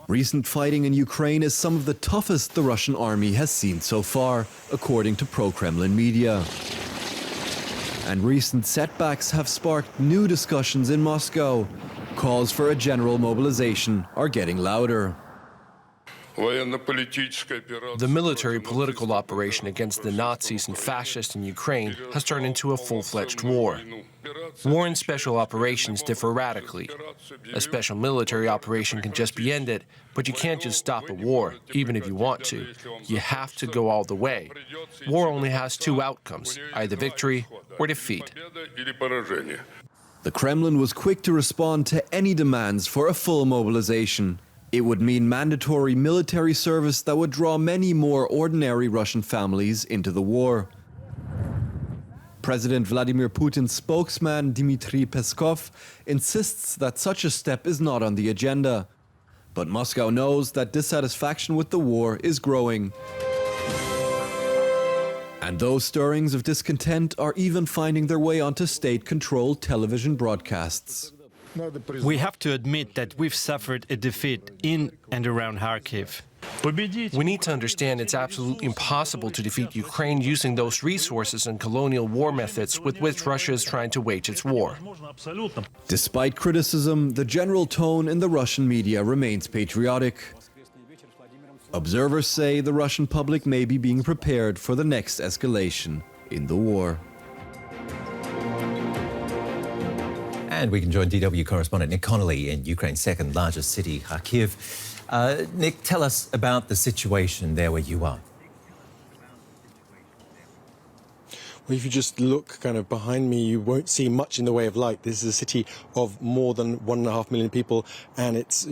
Recent fighting in Ukraine is some of the toughest the Russian army has seen so far, according to pro-Kremlin media. And recent setbacks have sparked new discussions in Moscow. Calls for a general mobilization are getting louder. The military-political operation against the Nazis and fascists in Ukraine has turned into a full-fledged war. War and special operations differ radically. A special military operation can just be ended, but you can't just stop a war, even if you want to. You have to go all the way. War only has two outcomes, either victory or defeat. The Kremlin was quick to respond to any demands for a full mobilization. It would mean mandatory military service that would draw many more ordinary Russian families into the war. President Vladimir Putin's spokesman Dmitry Peskov insists that such a step is not on the agenda. But Moscow knows that dissatisfaction with the war is growing. And those stirrings of discontent are even finding their way onto state-controlled television broadcasts. We have to admit that we've suffered a defeat in and around Kharkiv. We need to understand it's absolutely impossible to defeat Ukraine using those resources and colonial war methods with which Russia is trying to wage its war. Despite criticism, the general tone in the Russian media remains patriotic. Observers say the Russian public may be being prepared for the next escalation in the war. And we can join DW correspondent Nick Connolly in Ukraine's second largest city, Kharkiv. Nick, tell us about the situation there where you are. Well, if you just look kind of behind me, you won't see much in the way of light. This is a city of more than 1.5 million people, and it's,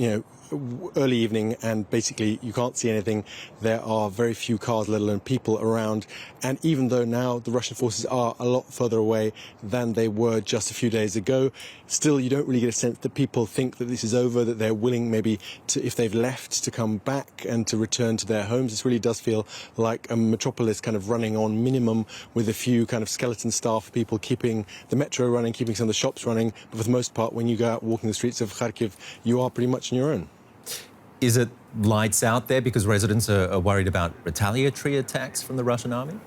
early evening, and basically you can't see anything. There are very few cars, let alone people around. And even though now the Russian forces are a lot further away than they were just a few days ago, still you don't really get a sense that people think that this is over, that they're willing maybe to, if they've left, to come back and to return to their homes. This really does feel like a metropolis kind of running on minimum, with a few kind of skeleton staff people keeping the metro running, keeping some of the shops running. But for the most part, when you go out walking the streets of Kharkiv, you are pretty much on your own. Is it lights out there because residents are worried about retaliatory attacks from the Russian army?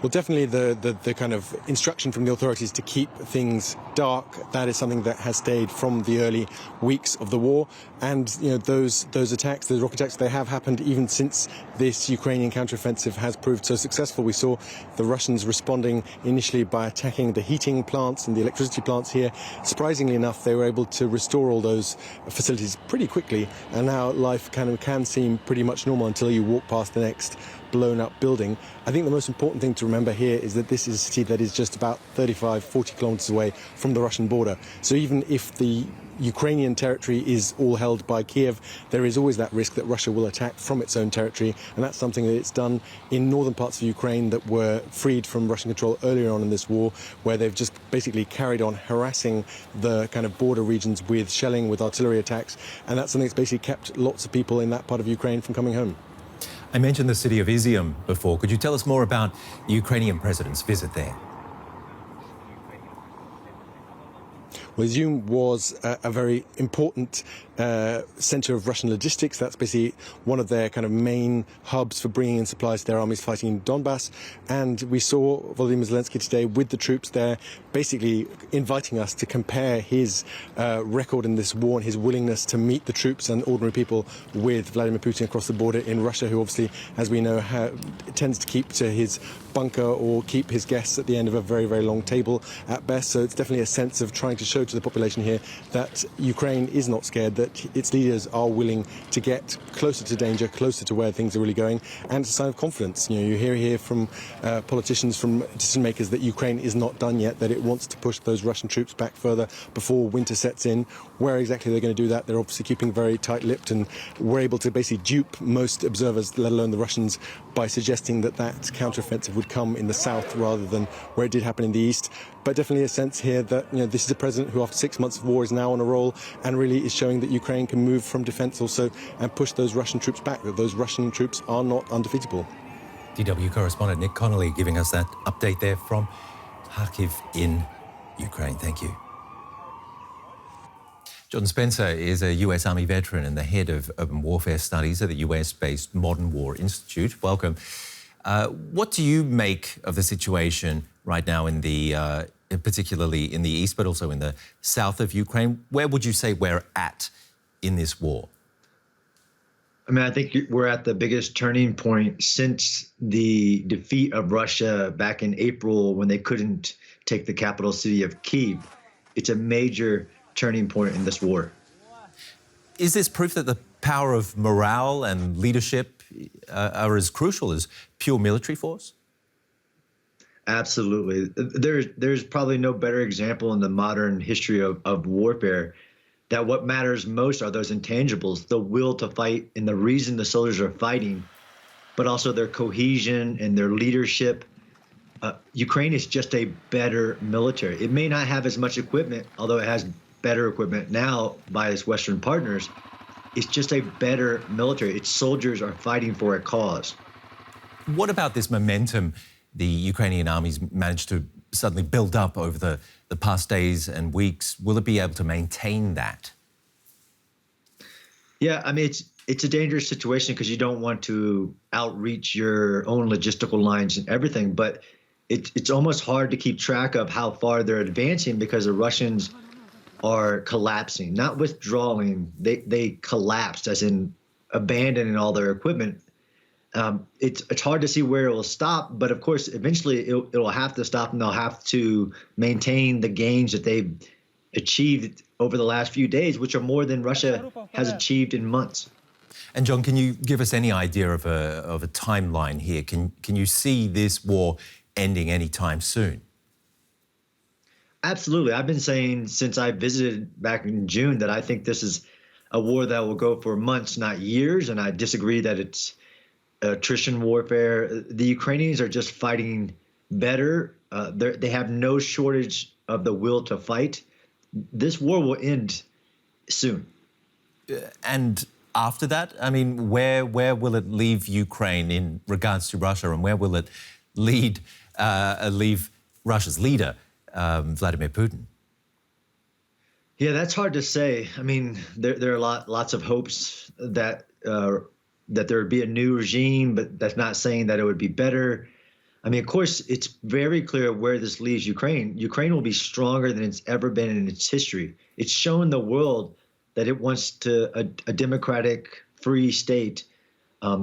Well, definitely the kind of instruction from the authorities to keep things dark, that is something that has stayed from the early weeks of the war. And, those attacks, those rocket attacks, they have happened even since this Ukrainian counteroffensive has proved so successful. We saw the Russians responding initially by attacking the heating plants and the electricity plants here. Surprisingly enough, they were able to restore all those facilities pretty quickly. And now life can seem pretty much normal until you walk past the next blown up building. I think the most important thing to remember here is that this is a city that is just about 35-40 kilometers away from the Russian border. So even if the Ukrainian territory is all held by Kyiv, there is always that risk that Russia will attack from its own territory, and that's something that it's done in northern parts of Ukraine that were freed from Russian control earlier on in this war, where they've just basically carried on harassing the kind of border regions with shelling, with artillery attacks, and that's something that's basically kept lots of people in that part of Ukraine from coming home. I mentioned the city of Izium before. Could you tell us more about the Ukrainian president's visit there? Well, Izium was a very important centre of Russian logistics. That's basically one of their kind of main hubs for bringing in supplies to their armies fighting in Donbass. And we saw Volodymyr Zelensky today with the troops there, basically inviting us to compare his record in this war and his willingness to meet the troops and ordinary people with Vladimir Putin across the border in Russia, who obviously, as we know, tends to keep to his bunker or keep his guests at the end of a very, very long table at best. So it's definitely a sense of trying to show to the population here that Ukraine is not scared, that its leaders are willing to get closer to danger, closer to where things are really going, and it's a sign of confidence. You hear here from politicians, from decision makers, that Ukraine is not done yet, that it wants to push those Russian troops back further before winter sets in. Where exactly they're going to do that, they're obviously keeping very tight-lipped, and we're able to basically dupe most observers, let alone the Russians, by suggesting that counteroffensive would come in the south rather than where it did happen in the east. But definitely a sense here that this is a president who, after 6 months of war, is now on a roll and really is showing that Ukraine can move from defence also and push those Russian troops back, that those Russian troops are not undefeatable. DW correspondent Nick Connolly giving us that update there from Kharkiv in Ukraine. Thank you. John Spencer is a US Army veteran and the head of urban warfare studies at the US-based Modern War Institute. Welcome. What do you make of the situation right now in the, particularly in the east, but also in the south of Ukraine? Where would you say we're at in this war? I mean, I think we're at the biggest turning point since the defeat of Russia back in April when they couldn't take the capital city of Kyiv. It's a major turning point in this war. Is this proof that the power of morale and leadership are as crucial as pure military force? Absolutely. There's probably no better example in the modern history of warfare that what matters most are those intangibles, the will to fight and the reason the soldiers are fighting, but also their cohesion and their leadership. Ukraine is just a better military. It may not have as much equipment, although it has better equipment now by its Western partners. It's just a better military. Its soldiers are fighting for a cause. What about this momentum the Ukrainian army's managed to suddenly build up over the past days and weeks? Will it be able to maintain that? Yeah, I mean, it's a dangerous situation because you don't want to outreach your own logistical lines and everything, but it's almost hard to keep track of how far they're advancing because the Russians are collapsing, not withdrawing. They collapsed, as in abandoning all their equipment. It's hard to see where it will stop, but of course, eventually it'll have to stop, and they'll have to maintain the gains that they've achieved over the last few days, which are more than Russia has achieved in months. And John, can you give us any idea of a timeline here? Can you see this war ending anytime soon? Absolutely. I've been saying since I visited back in June that I think this is a war that will go for months, not years, and I disagree that it's attrition warfare. The Ukrainians are just fighting better. They have no shortage of the will to fight. This war will end soon. And after that, I mean, where will it leave Ukraine in regards to Russia, and where will it leave Russia's leader, Vladimir Putin? Yeah, that's hard to say. I mean, there are lots of hopes that there would be a new regime, but that's not saying that it would be better. I mean, of course, it's very clear where this leaves Ukraine. Ukraine will be stronger than it's ever been in its history. It's shown the world that it wants a democratic, free state.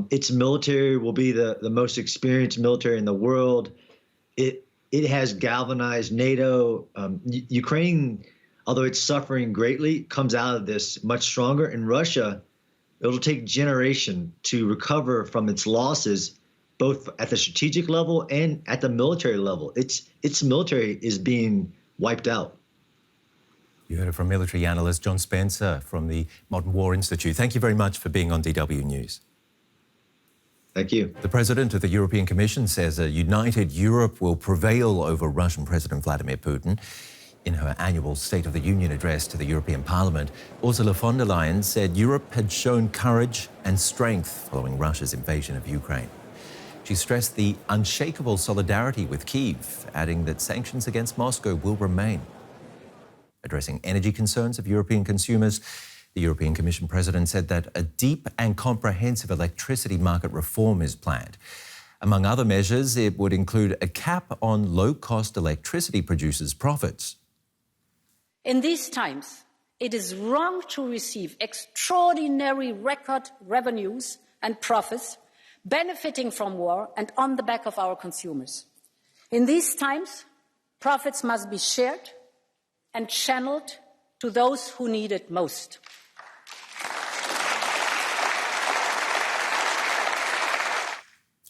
Its military will be the most experienced military in the world. It has galvanized NATO. Ukraine, although it's suffering greatly, comes out of this much stronger. And Russia, it'll take generation to recover from its losses, both at the strategic level and at the military level. Its military is being wiped out. You heard it from military analyst John Spencer from the Modern War Institute. Thank you very much for being on DW News. Thank you. The President of the European Commission says a united Europe will prevail over Russian President Vladimir Putin. In her annual State of the Union address to the European Parliament, Ursula von der Leyen said Europe had shown courage and strength following Russia's invasion of Ukraine. She stressed the unshakable solidarity with Kyiv, adding that sanctions against Moscow will remain. Addressing energy concerns of European consumers, the European Commission President said that a deep and comprehensive electricity market reform is planned. Among other measures, it would include a cap on low-cost electricity producers' profits. In these times, it is wrong to receive extraordinary record revenues and profits benefiting from war and on the back of our consumers. In these times, profits must be shared and channeled to those who need it most.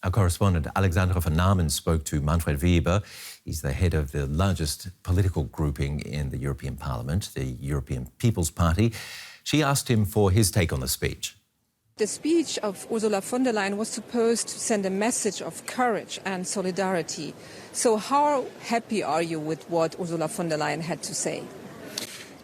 Our correspondent Alexandra van Namen spoke to Manfred Weber. He's the head of the largest political grouping in the European Parliament, the European People's Party. She asked him for his take on the speech. The speech of Ursula von der Leyen was supposed to send a message of courage and solidarity. So how happy are you with what Ursula von der Leyen had to say?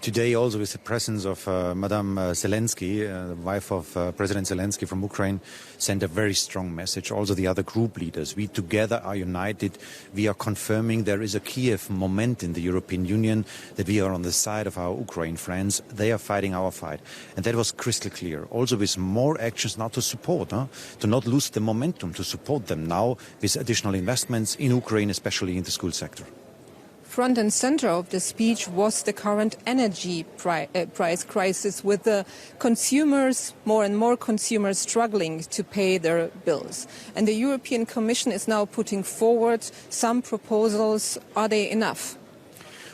Today, also with the presence of Madame Zelensky, the wife of President Zelensky from Ukraine, sent a very strong message. Also the other group leaders, we together are united. We are confirming there is a Kyiv moment in the European Union, that we are on the side of our Ukraine friends. They are fighting our fight. And that was crystal clear. Also with more actions now to support, to not lose the momentum, to support them now with additional investments in Ukraine, especially in the school sector. Front and center of the speech was the current energy price crisis, with the consumers, more and more consumers, struggling to pay their bills. And the European Commission is now putting forward some proposals. Are they enough?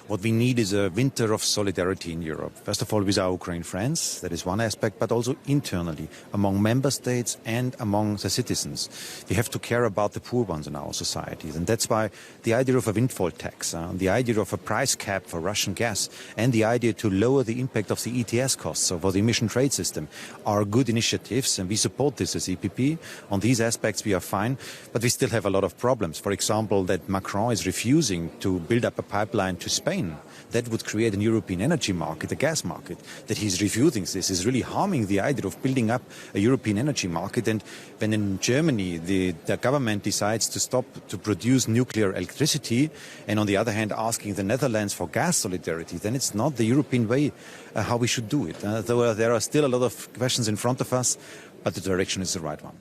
What we need is a winter of solidarity in Europe. First of all, with our Ukraine friends, that is one aspect, but also internally, among member states and among the citizens. We have to care about the poor ones in our societies. And that's why the idea of a windfall tax, the idea of a price cap for Russian gas, and the idea to lower the impact of the ETS costs, so for the emission trade system, are good initiatives, and we support this as EPP. On these aspects, we are fine, but we still have a lot of problems. For example, that Macron is refusing to build up a pipeline to Spain. That would create a European energy market, a gas market. That he's refusing this is really harming the idea of building up a European energy market. And when in Germany the government decides to stop to produce nuclear electricity, and on the other hand asking the Netherlands for gas solidarity, then it's not the European way how we should do it. Though there are still a lot of questions in front of us, but the direction is the right one.